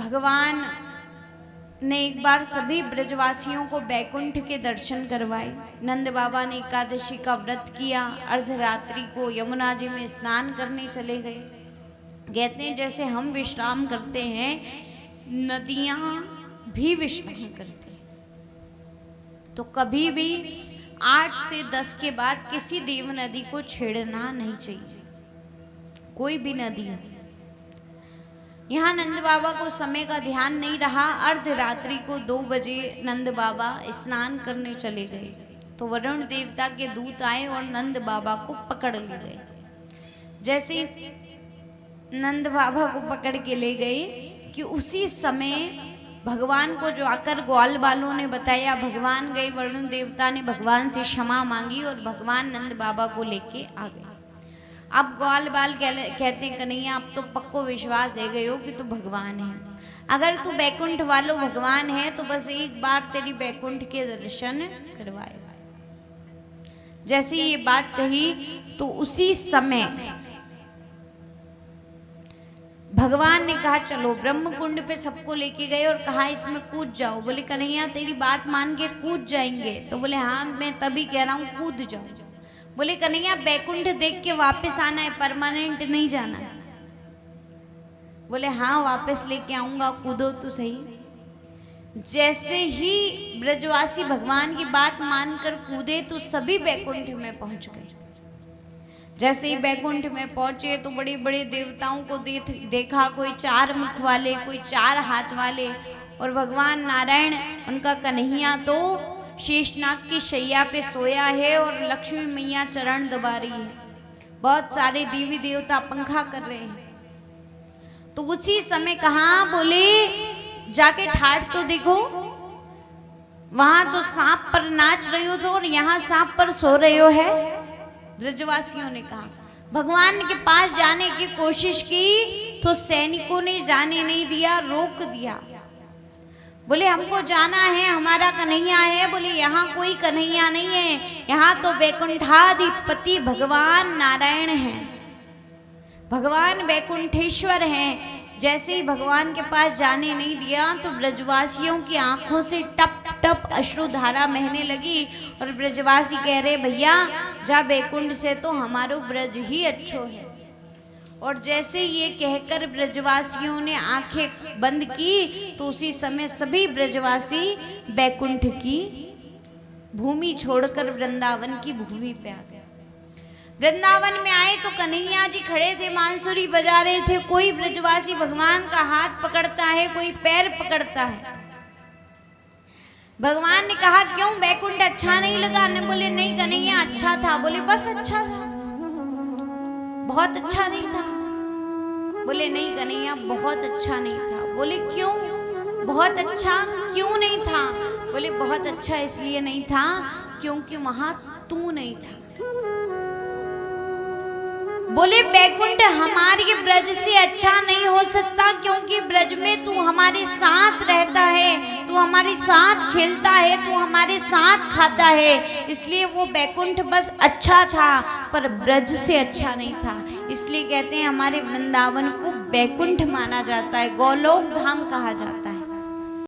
भगवान ने एक बार सभी ब्रजवासियों को बैकुंठ के दर्शन करवाए। नंद बाबा ने एकादशी का व्रत किया, अर्धरात्रि को यमुना जी में स्नान करने चले गए। कहते हैं जैसे हम विश्राम करते हैं, नदियां भी विश्राम करती हैं। तो कभी भी 8 से 10 के बाद किसी देव नदी को छेड़ना नहीं चाहिए, कोई भी नदी है। यहाँ नंद बाबा को समय का ध्यान नहीं रहा। अर्धरात्रि को 2 बजे नंद बाबा स्नान करने चले गए तो वरुण देवता के दूत आए और नंद बाबा को पकड़ ले गए। जैसे नंद बाबा को पकड़ के ले गए कि उसी समय भगवान को जो आकर ग्वाल वालों ने बताया, भगवान गए, वरुण देवता ने भगवान से क्षमा मांगी और भगवान नंद बाबा को लेके आ गए। अब ग्वाल बाल कहते हैं कन्हैया अब तो पक्को विश्वास है गए हो कि तू भगवान है। अगर तू बैकुंठ वालों भगवान है तो बस एक बार तेरी बैकुंठ के दर्शन करवाए। जैसे ये बात कही तो उसी समय भगवान ने कहा चलो ब्रह्म कुंड पे सबको लेके गए और कहा इसमें कूद जाओ। बोले कन्हैया तेरी बात मान के कूद जाएंगे। तो बोले हाँ मैं तभी कह रहा हूँ कूद जाओ। बोले कन्हैया बैकुंठ देख के वापस आना है, परमानेंट नहीं जाना। बोले हाँ वापस लेके आऊंगा, कूदो तो सही। जैसे ही ब्रजवासी भगवान की बात मानकर कूदे तो सभी बैकुंठ में पहुंच गए। जैसे ही बैकुंठ में पहुंचे तो बड़े बड़े देवताओं को देखा, कोई 4 मुख वाले, कोई 4 हाथ वाले, और भगवान नारायण उनका कन्हैया तो शेषनाग की शैया पे सोया है और लक्ष्मी मैया चरण दबा रही है। बहुत सारे देवी देवता पंखा कर रहे हैं। तो उसी समय कहा, बोले जाके ठाठ तो देखो, वहां तो सांप पर नाच रहे हो तो और यहाँ सांप पर सो रहे हो है। ब्रजवासियों ने कहा, भगवान के पास जाने की कोशिश की तो सैनिकों ने जाने नहीं दिया, रोक दिया। बोले हमको जाना है, हमारा कन्हैया है। बोले यहाँ कोई कन्हैया नहीं है, यहाँ तो बैकुंठाधिपति भगवान नारायण हैं, भगवान बैकुंठेश्वर हैं। जैसे ही भगवान के पास जाने नहीं दिया तो ब्रजवासियों की आंखों से टप टप अश्रुधारा बहने लगी और ब्रजवासी कह रहे भैया जा बैकुंठ से तो हमारो ब्रज ही अच्छो है। और जैसे ये कहकर ब्रजवासियों ने आंखें बंद की तो उसी समय सभी ब्रजवासी बैकुंठ की भूमि छोड़कर वृंदावन की भूमि पे आ गए। वृंदावन में आए तो कन्हैया जी खड़े थे, बांसुरी बजा रहे थे। कोई ब्रजवासी भगवान का हाथ पकड़ता है, कोई पैर पकड़ता है। भगवान ने कहा क्यों बैकुंठ अच्छा नहीं लगा? ने बोले नहीं कन्हैया अच्छा था। बोले बस अच्छा था, बहुत अच्छा नहीं था? बोले नहीं कन्हैया बहुत अच्छा नहीं था। बोले क्यों बहुत अच्छा क्यों नहीं था? बोले बहुत अच्छा इसलिए नहीं था क्योंकि वहां तू नहीं था। बोले बैकुंठ हमारे ब्रज से अच्छा नहीं हो सकता क्योंकि ब्रज में तू हमारे साथ रहता है, तू हमारे साथ खेलता है, तू हमारे साथ खाता है, इसलिए वो बैकुंठ बस अच्छा था पर ब्रज से अच्छा नहीं था। इसलिए कहते हैं हमारे वृंदावन को बैकुंठ माना जाता है, गोलोक धाम कहा जाता है।